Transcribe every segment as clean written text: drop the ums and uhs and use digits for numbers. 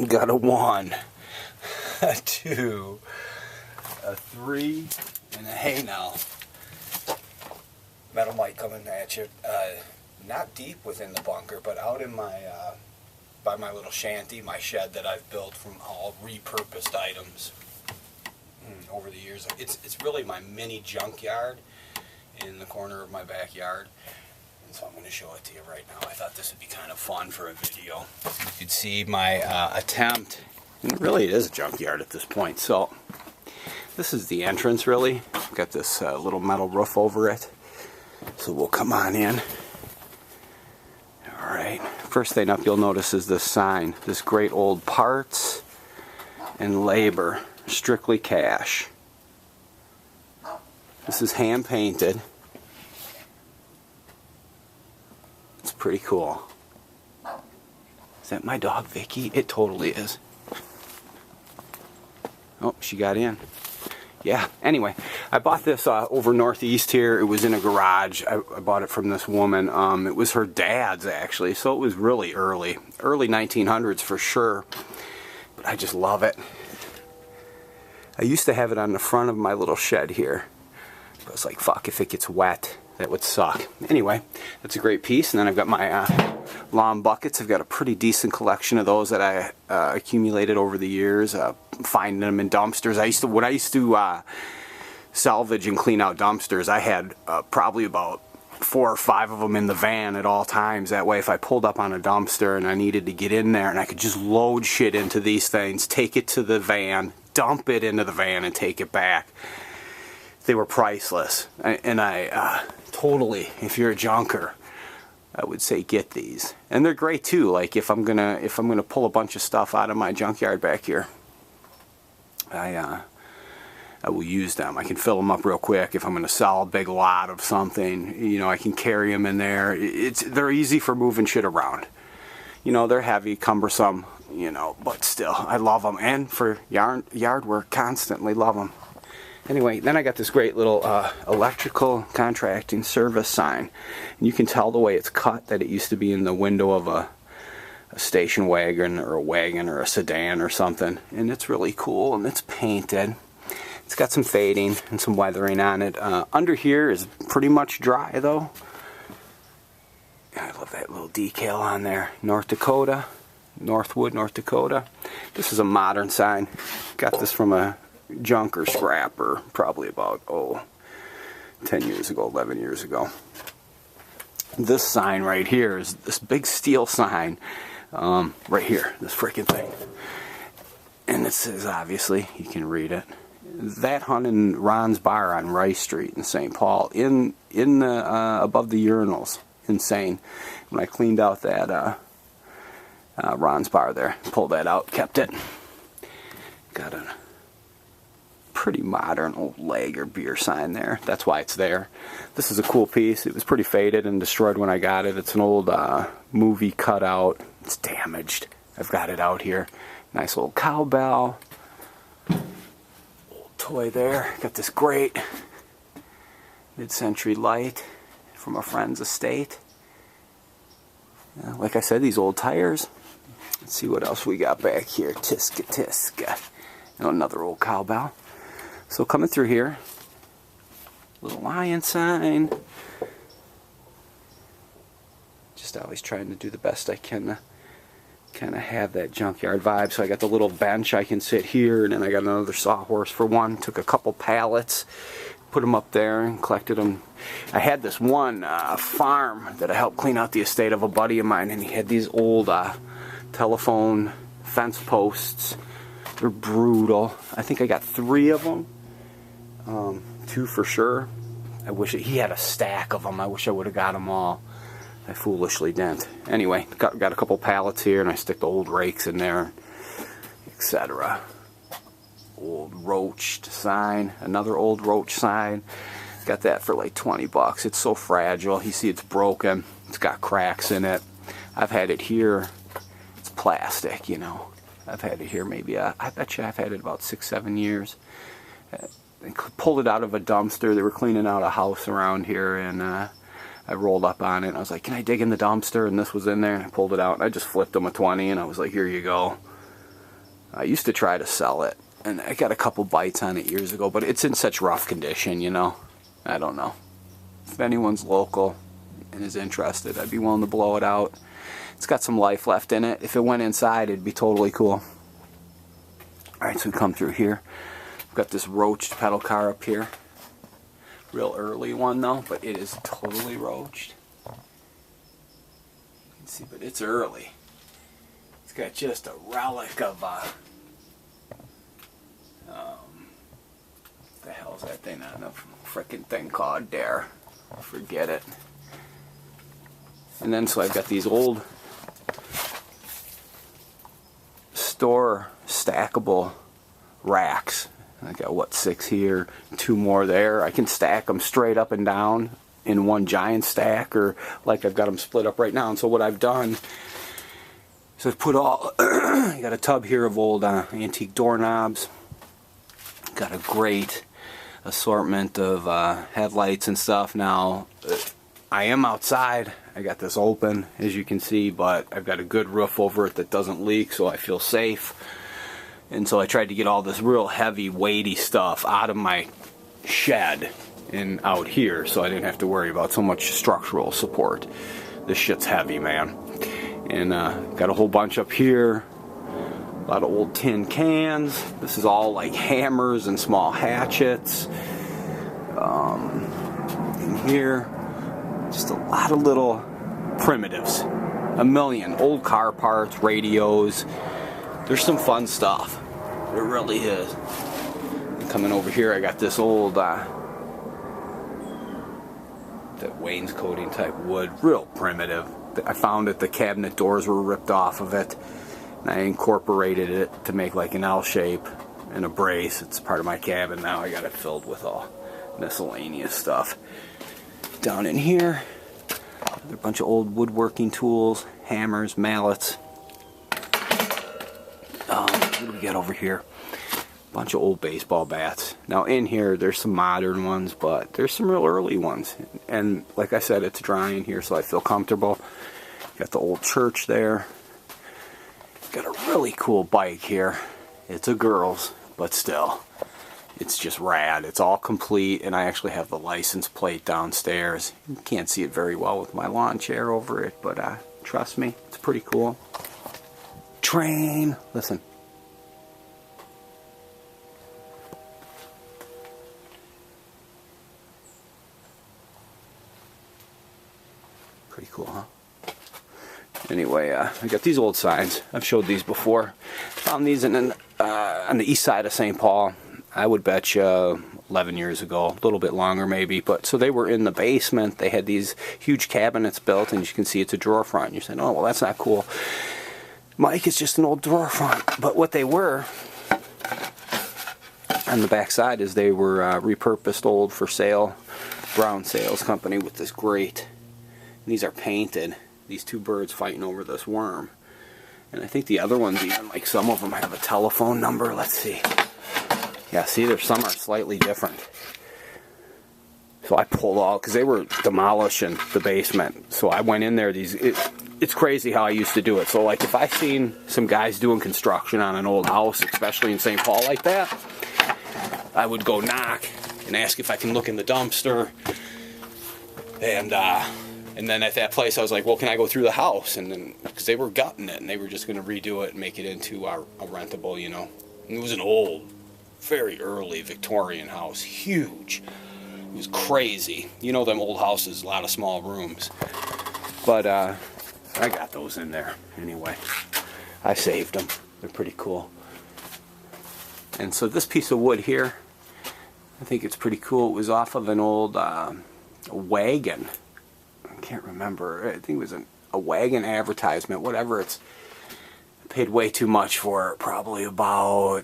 got a 1, a 2, a 3, and a hey now. Metal mic coming at you. Not deep within the bunker, but out in my by my little shanty, my shed that I've built from all repurposed items over the years. It's really my mini junkyard in the corner of my backyard. And so I'm going to show it to you right now. I thought this would be kind of fun for a video. You could see my attempt. And really, it is a junkyard at this point. So this is the entrance, really. I've got this little metal roof over it. So we'll come on in. Alright, first thing up you'll notice is this sign. This great old parts and labor, strictly cash. This is hand painted. It's pretty cool. Is that my dog Vicky? It totally is. Oh, she got in. Yeah, anyway, I bought this over northeast here. It was in a garage. I bought it from this woman. It was her dad's, actually, so it was really early 1900s for sure. But I just love it. I used to have it on the front of my little shed here. But I was like, fuck, if it gets wet, that would suck. Anyway, that's a great piece. And then I've got my lawn buckets. I've got a pretty decent collection of those that I accumulated over the years, finding them in dumpsters. When I used to salvage and clean out dumpsters, I had probably about 4 or 5 of them in the van at all times. That way, if I pulled up on a dumpster and I needed to get in there, and I could just load shit into these things, take it to the van, dump it into the van, and take it back. They were priceless, and I totally, if you're a junker, I would say get these. And they're great too. Like if I'm gonna pull a bunch of stuff out of my junkyard back here, I will use them. I can fill them up real quick. If I'm gonna sell a big lot of something, you know, I can carry them in there. They're easy for moving shit around. You know, they're heavy, cumbersome, you know, but still, I love them. And for yard work, constantly love them. Anyway, then I got this great little electrical contracting service sign. And you can tell the way it's cut that it used to be in the window of a station wagon or a sedan or something. And it's really cool, and it's painted. It's got some fading and some weathering on it. Under here is pretty much dry, though. I love that little decal on there. North Dakota, Northwood, North Dakota. This is a modern sign. Got this from a junk or scrapper probably about 10 years ago, 11 years ago. This sign right here is this big steel sign right here, this freaking thing, and it says, obviously you can read it, that hunting Ron's Bar on Rice Street in St. Paul, in the above the urinals. Insane. When I cleaned out that Ron's Bar there, pulled that out, kept it. Got a pretty modern old lager beer sign there. That's why it's there. This is a cool piece. It was pretty faded and destroyed when I got it. It's an old movie cutout. It's damaged. I've got it out here. Nice old cowbell. Old toy there. Got this great mid-century light from a friend's estate. Like I said, these old tires. Let's see what else we got back here. Tiska Tiska. Another old cowbell. So coming through here, little lion sign. Just always trying to do the best I can to kind of have that junkyard vibe. So I got the little bench I can sit here, and then I got another sawhorse for one. Took a couple pallets, put them up there, and collected them. I had this one farm that I helped clean out the estate of a buddy of mine, and he had these old telephone fence posts. They're brutal. I think I got 3 of them. 2 for sure. I wish he had a stack of them. I wish I would have got them all. I foolishly didn't. Anyway, got a couple pallets here, and I stick the old rakes in there, etc. Old roached sign. Another old roach sign. Got that for like 20 bucks. It's so fragile. You see it's broken. It's got cracks in it. I've had it here. It's plastic, you know. I've had it here maybe, I bet you I've had it about 6-7 years. They pulled it out of a dumpster. They were cleaning out a house around here, and I rolled up on it. And I was like, can I dig in the dumpster? And this was in there. And I pulled it out, and I just flipped them a 20, and I was like, here you go. I used to try to sell it, and I got a couple bites on it years ago, but it's in such rough condition, you know. I don't know. If anyone's local and is interested, I'd be willing to blow it out. It's got some life left in it. If it went inside, it'd be totally cool. Alright, so we come through here. We've got this roached pedal car up here. Real early one though, but it is totally roached. You can see, but it's early. It's got just a relic of what the hell's that thing on a frickin' thing called there? Forget it. And then so I've got these old store stackable racks. I got what, 6 here, 2 more there. I can stack them straight up and down in one giant stack, or like I've got them split up right now. And so what I've done is I've put all I got a tub here of old antique doorknobs. Got a great assortment of headlights and stuff. Now I am outside. I got this open, as you can see, but I've got a good roof over it that doesn't leak, so I feel safe. And so I tried to get all this real heavy, weighty stuff out of my shed and out here, so I didn't have to worry about so much structural support. This shit's heavy, man. And got a whole bunch up here. A lot of old tin cans. This is all like hammers and small hatchets. In here, just a lot of little primitives. A million. Old car parts, radios. There's some fun stuff. There really is. Coming over here, I got this old that wainscoting type wood. Real primitive. I found that the cabinet doors were ripped off of it. And I incorporated it to make like an L shape and a brace. It's part of my cabin now. I got it filled with all miscellaneous stuff. Down in here, a bunch of old woodworking tools, hammers, mallets. What do we got over here? A bunch of old baseball bats. Now in here, there's some modern ones, but there's some real early ones. And like I said, it's dry in here, so I feel comfortable. Got the old church there. Got a really cool bike here. It's a girl's, but still, it's just rad. It's all complete, and I actually have the license plate downstairs. You can't see it very well with my lawn chair over it, but trust me, it's pretty cool. Train. Listen. Pretty cool, huh? Anyway, I got these old signs. I've showed these before. Found these on the east side of St. Paul. I would bet you 11 years ago, a little bit longer maybe. But so they were in the basement. They had these huge cabinets built, and you can see it's a drawer front. And you're saying, oh, well, that's not cool. Mike, it's just an old drawer front. But what they were on the back side is they were repurposed old for sale brown sales company with this grate. And these are painted. These 2 birds fighting over this worm. And I think the other ones even, like some of them have a telephone number. Let's see. Yeah, see, there's some are slightly different. So I pulled all, because they were demolishing the basement. So I went in there. It's crazy how I used to do it. So like if I seen some guys doing construction on an old house, especially in St. Paul like that, I would go knock and ask if I can look in the dumpster. And then at that place, I was like, well, can I go through the house? And then, because they were gutting it, and they were just going to redo it and make it into a rentable, you know. And it was an old, very early Victorian house. Huge. It was crazy. You know them old houses, a lot of small rooms. But I got those in there anyway. I saved them. They're pretty cool. And so this piece of wood here, I think it's pretty cool. It was off of an old wagon. I can't remember. I think it was a wagon advertisement, whatever. I paid way too much for it, probably about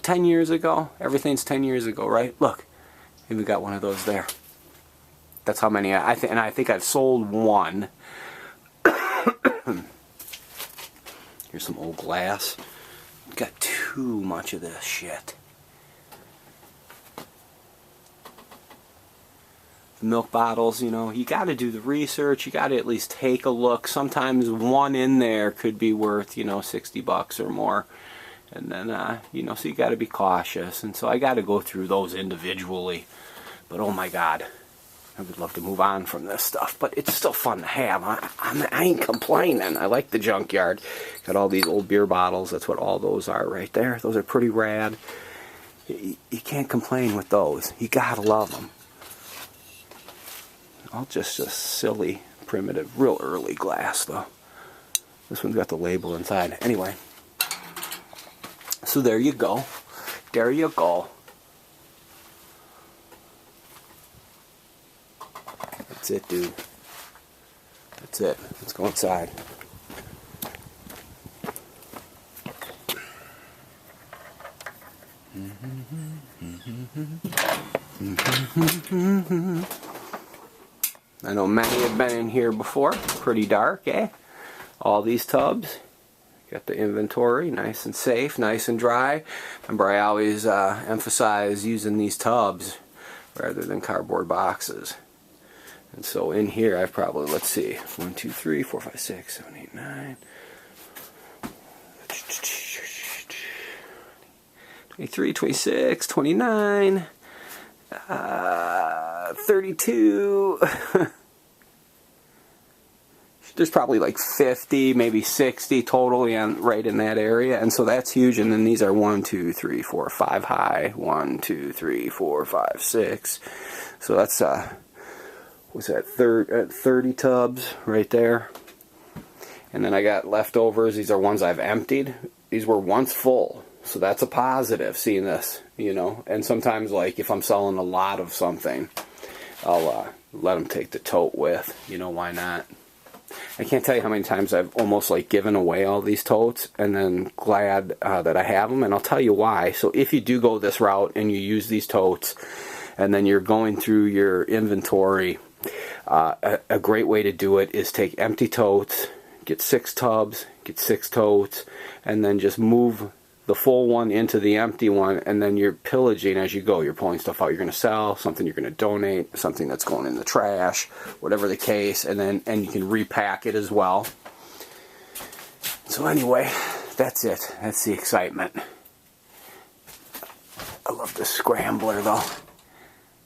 10 years ago. Everything's 10 years ago, right? Look, even got one of those there. That's how many I think, and I think I've sold one. Here's some old glass. Got too much of this shit. Milk bottles, you know, you got to do the research. You got to at least take a look. Sometimes one in there could be worth, you know, $60 or more. And then, you know, so you got to be cautious. And so I got to go through those individually. But oh my God, I would love to move on from this stuff. But it's still fun to have. I ain't complaining. I like the Junkyard. Got all these old beer bottles. That's what all those are right there. Those are pretty rad. You can't complain with those. You got to love them. All just a silly, primitive, real early glass though. This one's got the label inside. Anyway. So there you go. There you go. That's it, dude. That's it. Let's go inside. I know many have been in here before. Pretty dark, eh? All these tubs. Got the inventory, nice and safe, nice and dry. Remember, I always emphasize using these tubs rather than cardboard boxes. And so in here, I've probably, let's see, 1, 2, 3, 4, 5, 6, 7, 8, 9, 23, 26, 29, 32. There's probably like 50, maybe 60 totally right in that area, and so that's huge. And then these are 1, 2, 3, 4, 5 high. 1, 2, 3, 4, 5, 6. So that's what's that? 30 tubs right there. And then I got leftovers. These are ones I've emptied. These were once full, so that's a positive. Seeing this, you know. And sometimes, like if I'm selling a lot of something, I'll let them take the tote with. You know, why not? I can't tell you how many times I've almost like given away all these totes and then glad that I have them, and I'll tell you why. So if you do go this route and you use these totes and then you're going through your inventory, a great way to do it is take empty totes, get 6 tubs, get 6 totes, and then just move the full one into the empty one, and then you're pillaging as you go. You're pulling stuff out you're going to sell, something you're going to donate, something that's going in the trash, whatever the case, and you can repack it as well. So anyway, that's it. That's the excitement. I love the scrambler though.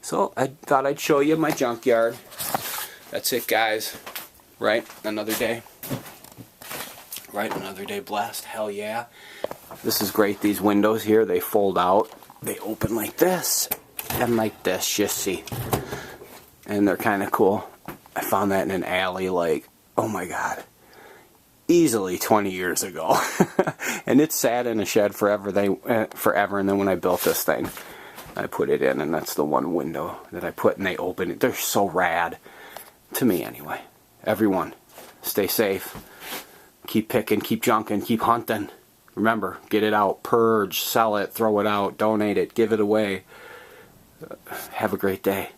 So I thought I'd show you my junkyard. That's it, guys. Right? Another day. Right? Another day blessed. Hell yeah. This is great. These windows here, they fold out. They open like this and like this, you see. And they're kind of cool. I found that in an alley like, oh my God, easily 20 years ago. And it sat in a shed forever. And then when I built this thing, I put it in, and that's the one window that I put, and they open it. They're so rad. To me, anyway. Everyone, stay safe. Keep picking, keep junking, keep hunting. Remember, get it out, purge, sell it, throw it out, donate it, give it away. Have a great day.